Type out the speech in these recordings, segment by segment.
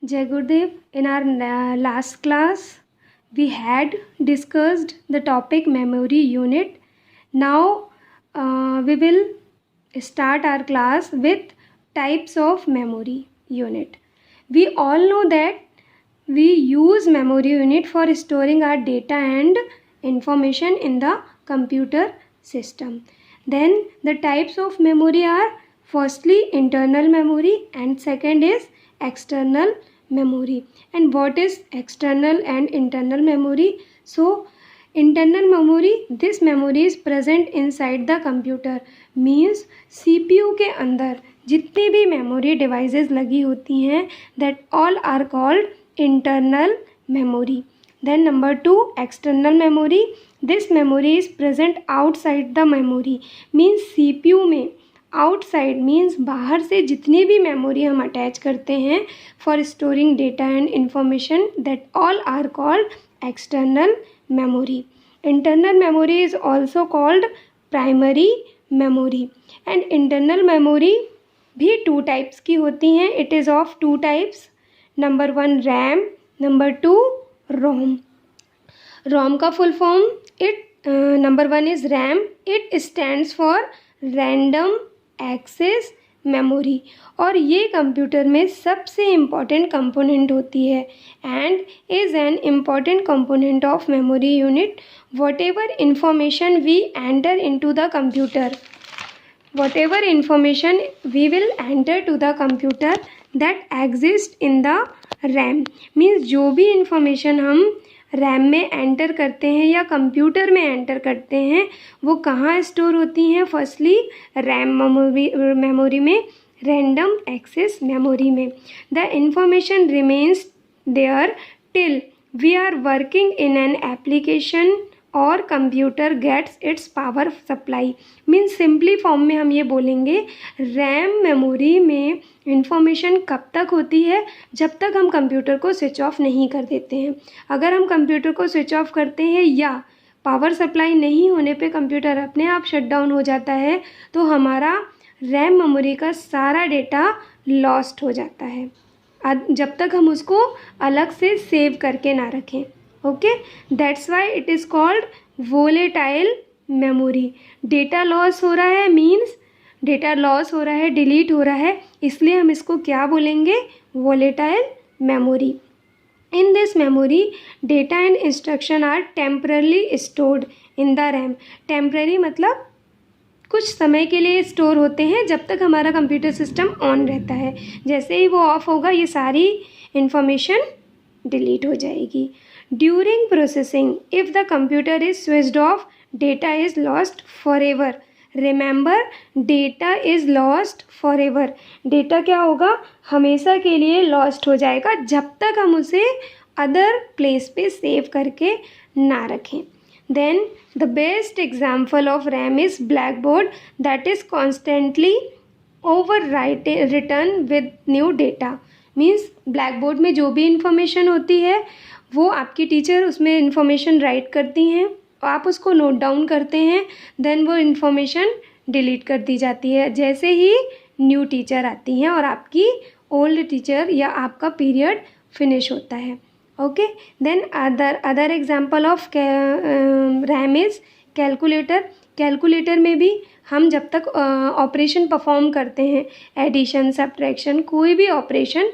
Jai Gurudev. In our last class, we had discussed the topic memory unit. Now, we will start our class with types of memory unit. We all know that we use memory unit for storing our data and information in the computer system. Then the types of memory are firstly internal memory and second is external memory. And what is external and internal memory? So internal memory, this memory is present inside the computer, means CPU के अंदर जितनी भी memory devices लगी होती हैं, that all are called internal memory. Then number 2, external memory. This memory is present outside the memory, means CPU में outside means बाहर से जितनी भी मेमोरी हम अटैच करते हैं for storing data and information, that all are called external memory. Internal memory is also called primary memory. And internal memory भी 2 types की होती हैं. It is of 2 types. Number 1 RAM, number 2 ROM. ROM का full form number 1 is RAM. It stands for random access memory, और ये computer में सबसे important component होती है and is an important component of memory unit. Whatever information we enter into the computer, whatever information we will enter to the computer that exist in the RAM, means जो भी information हम RAM में enter करते हैं या computer में enter करते हैं वो कहाँ स्टोर होती हैं? फर्स्टली रैम मेमोरी में, रैंडम एक्सेस मेमोरी में. The information remains there till we are working in an application और computer gets its power supply. Means simply form में हम ये बोलेंगे, रैम मेमोरी में इंफॉर्मेशन कब तक होती है? जब तक हम कंप्यूटर को स्विच ऑफ नहीं कर देते हैं. अगर हम कंप्यूटर को स्विच ऑफ करते हैं या पावर सप्लाई नहीं होने पे कंप्यूटर अपने आप शट डाउन हो जाता है तो हमारा रैम मेमोरी का सारा डेटा लॉस्ट हो जाता है, जब तक हम उसको अलग से सेव करके ना रखें. Okay, that's why it is called volatile memory. Data loss हो रहा है, मीन्स डेटा लॉस हो रहा है, डिलीट हो रहा है, इसलिए हम इसको क्या बोलेंगे? Volatile memory. In this memory data and instruction are temporarily stored in the RAM. Temporary मतलब कुछ समय के लिए स्टोर होते हैं जब तक हमारा कंप्यूटर सिस्टम ऑन रहता है. जैसे ही वो ऑफ होगा ये सारी इंफॉर्मेशन डिलीट हो जाएगी. During processing, if the computer is switched off, data is lost forever. Remember, data is lost forever. Data क्या होगा? हमेशा के लिए lost हो जाएगा जब तक हम उसे other place पे save करके ना रखें. Then the best example of RAM is blackboard that is constantly overwritten with new data. Means blackboard में जो भी इंफॉर्मेशन होती है वो आपकी टीचर उसमें इंफॉर्मेशन राइट करती हैं, आप उसको नोट डाउन करते हैं, देन वो इंफॉर्मेशन डिलीट कर दी जाती है जैसे ही न्यू टीचर आती हैं और आपकी ओल्ड टीचर या आपका पीरियड फिनिश होता है. Okay, then other example of RAM is calculator. Calculator में भी हम जब तक ऑपरेशन परफॉर्म करते हैं, एडिशन, सब्ट्रैक्शन, कोई भी ऑपरेशन,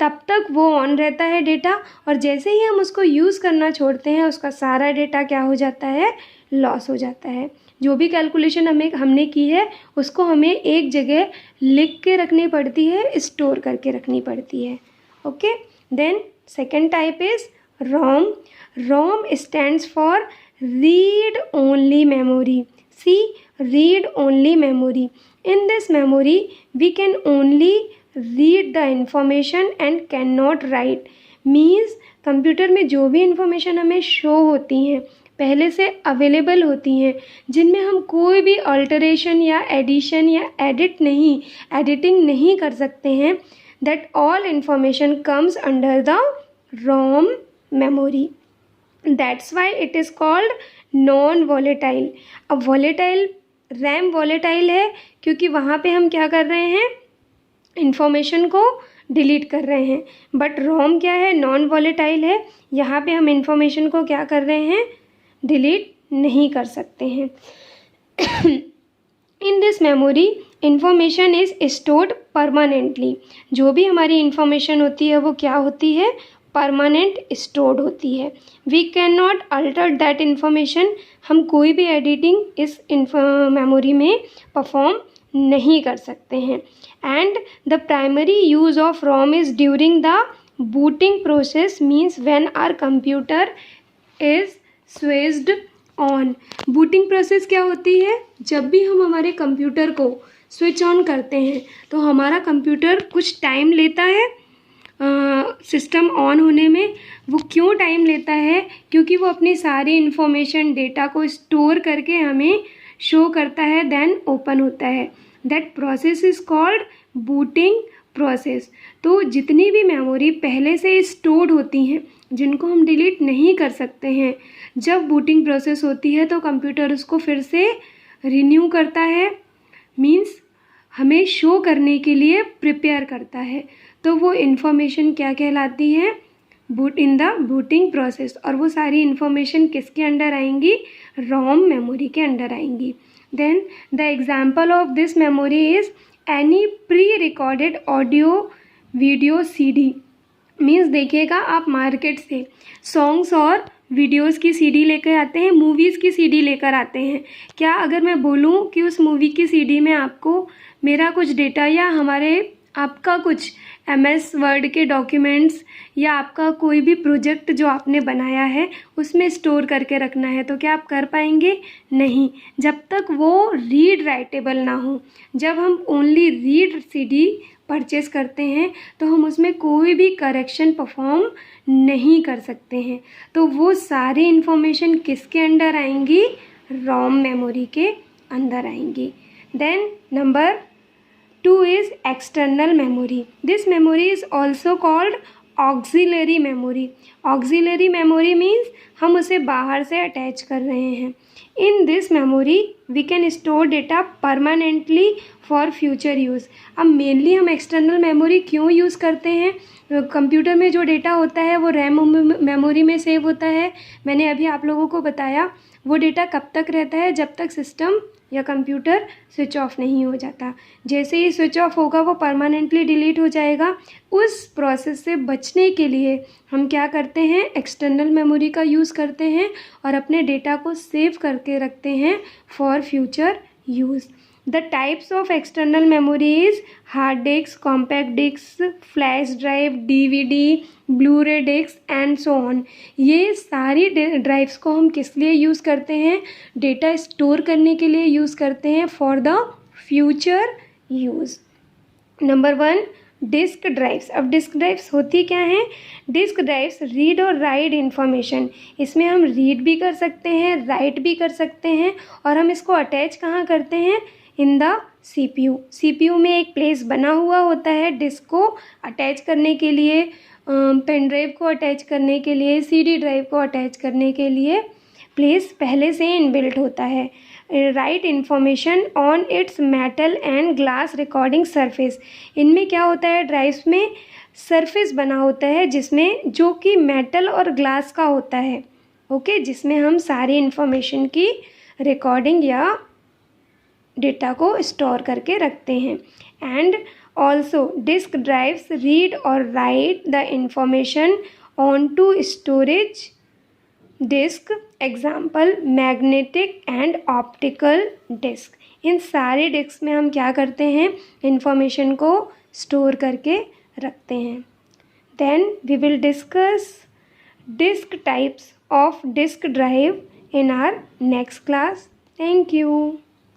तब तक वो ऑन रहता है डेटा, और जैसे ही हम उसको यूज़ करना छोड़ते हैं उसका सारा डेटा क्या हो जाता है? लॉस हो जाता है. जो भी कैलकुलेशन हमने की है उसको हमें एक जगह लिख के रखनी पड़ती है, स्टोर करके रखनी पड़ती है. Okay, then second type is ROM. ROM stands for read only memory. See, read only memory. In this memory we can only read the information and cannot write. means computer में जो भी information हमें show होती हैं, पहले से available होती हैं, जिनमें हम कोई भी अल्टरेशन या एडिशन या एडिटिंग नहीं कर सकते हैं, that all information comes under the ROM memory. That's why it is called non volatile. अब वॉलेटाइल, रैम वॉलेटाइल है क्योंकि वहाँ पे हम क्या कर रहे हैं? इंफॉर्मेशन को डिलीट कर रहे हैं। बट रोम क्या है, नॉन वॉलेटाइल है, यहाँ पे हम इंफॉर्मेशन को क्या कर रहे हैं, डिलीट नहीं कर सकते हैं। इन this memory information is stored permanently. जो भी हमारी इंफॉर्मेशन होती है वो क्या होती है, परमानेंट स्टोर्ड होती है। We can not alter that information. हम कोई भी एडिटिंग इस मेमोरी में परफॉर्म नहीं कर सकते हैं। And the primary use of ROM is during the booting process, means when our computer is switched on. Booting process क्या होती है, जब भी हम हमारे कंप्यूटर को स्विच ऑन करते हैं तो हमारा कंप्यूटर कुछ टाइम लेता है सिस्टम ऑन होने में। वो क्यों टाइम लेता है, क्योंकि वो अपनी सारी इन्फॉर्मेशन डेटा को स्टोर करके हमें शो करता है, देन ओपन होता है। That process is called booting process. तो जितनी भी मेमोरी पहले से स्टोर्ड होती हैं जिनको हम डिलीट नहीं कर सकते हैं, जब बूटिंग प्रोसेस होती है तो कंप्यूटर उसको फिर से रिन्यू करता है, मीन्स हमें शो करने के लिए प्रिपेयर करता है। तो वो इन्फॉर्मेशन क्या कहलाती है, boot in the booting process. और वो सारी इन्फॉर्मेशन किसके अंडर आएंगी, रोम मेमोरी के अंडर आएंगी। Then the example of this memory is any pre recorded audio video CD। Means देखिएगा, आप मार्केट से सॉन्ग्स और वीडियोस की CD लेकर आते हैं, मूवीज़ की CD लेकर आते हैं। क्या अगर मैं बोलूँ कि उस मूवी की CD में आपको मेरा कुछ डेटा या आपका कुछ MS वर्ड के डॉक्यूमेंट्स या आपका कोई भी प्रोजेक्ट जो आपने बनाया है उसमें स्टोर करके रखना है, तो क्या आप कर पाएंगे? नहीं, जब तक वो रीड राइटेबल ना हो। जब हम ओनली रीड CD परचेस करते हैं तो हम उसमें कोई भी करेक्शन परफॉर्म नहीं कर सकते हैं। तो वो सारी इन्फॉर्मेशन किसके अंडर आएंगी, रोम मेमोरी के अंदर आएंगी। Then number 2 is external memory. This memory is also called auxiliary memory. Auxiliary memory means हम उसे बाहर से अटैच कर रहे हैं। In this memory we can store data permanently for future use. अब मेनली हम एक्सटर्नल मेमोरी क्यों यूज़ करते हैं, कंप्यूटर में जो डेटा होता है वो रैम मेमोरी में सेव होता है। मैंने अभी आप लोगों को बताया वो डेटा कब तक रहता है, जब तक सिस्टम या कंप्यूटर स्विच ऑफ नहीं हो जाता। जैसे ही स्विच ऑफ होगा वो परमानेंटली डिलीट हो जाएगा। उस प्रोसेस से बचने के लिए हम क्या करते हैं, एक्सटर्नल मेमोरी का यूज़ करते हैं और अपने डेटा को सेव करके रखते हैं for future use. The types of external memory is hard disk, compact disk, flash drive, DVD, blu ray disk and so on. ये सारी ड्राइव्स को हम किस लिए यूज़ करते हैं, डेटा स्टोर करने के लिए यूज़ करते हैं for the future use. Number 1 disk drives. अब डिस्क ड्राइव्स होती क्या हैं, डिस्क ड्राइव्स रीड और राइट इन्फॉर्मेशन। इसमें हम रीड भी कर सकते हैं, राइट भी कर सकते हैं। और हम इसको अटैच कहाँ करते हैं, इन द CPU में एक प्लेस बना हुआ होता है डिस्क को अटैच करने के लिए, पेन ड्राइव को अटैच करने के लिए, CD ड्राइव को अटैच करने के लिए प्लेस पहले से इनबिल्ट होता है। Right information on it's metal and glass recording surface. इनमें क्या होता है, ड्राइव्स में सरफेस बना होता है जिसमें जो कि मेटल और ग्लास का होता है, ओके, जिसमें हम सारी इन्फॉर्मेशन की रिकॉर्डिंग या डेटा को स्टोर करके रखते हैं। And also disk drives read और write the information on to storage disk, example magnetic and optical disk. इन सारे डिस्क में हम क्या करते हैं, इंफॉर्मेशन को स्टोर करके रखते हैं। Then we will discuss disk types of disk drive in our next class. Thank you.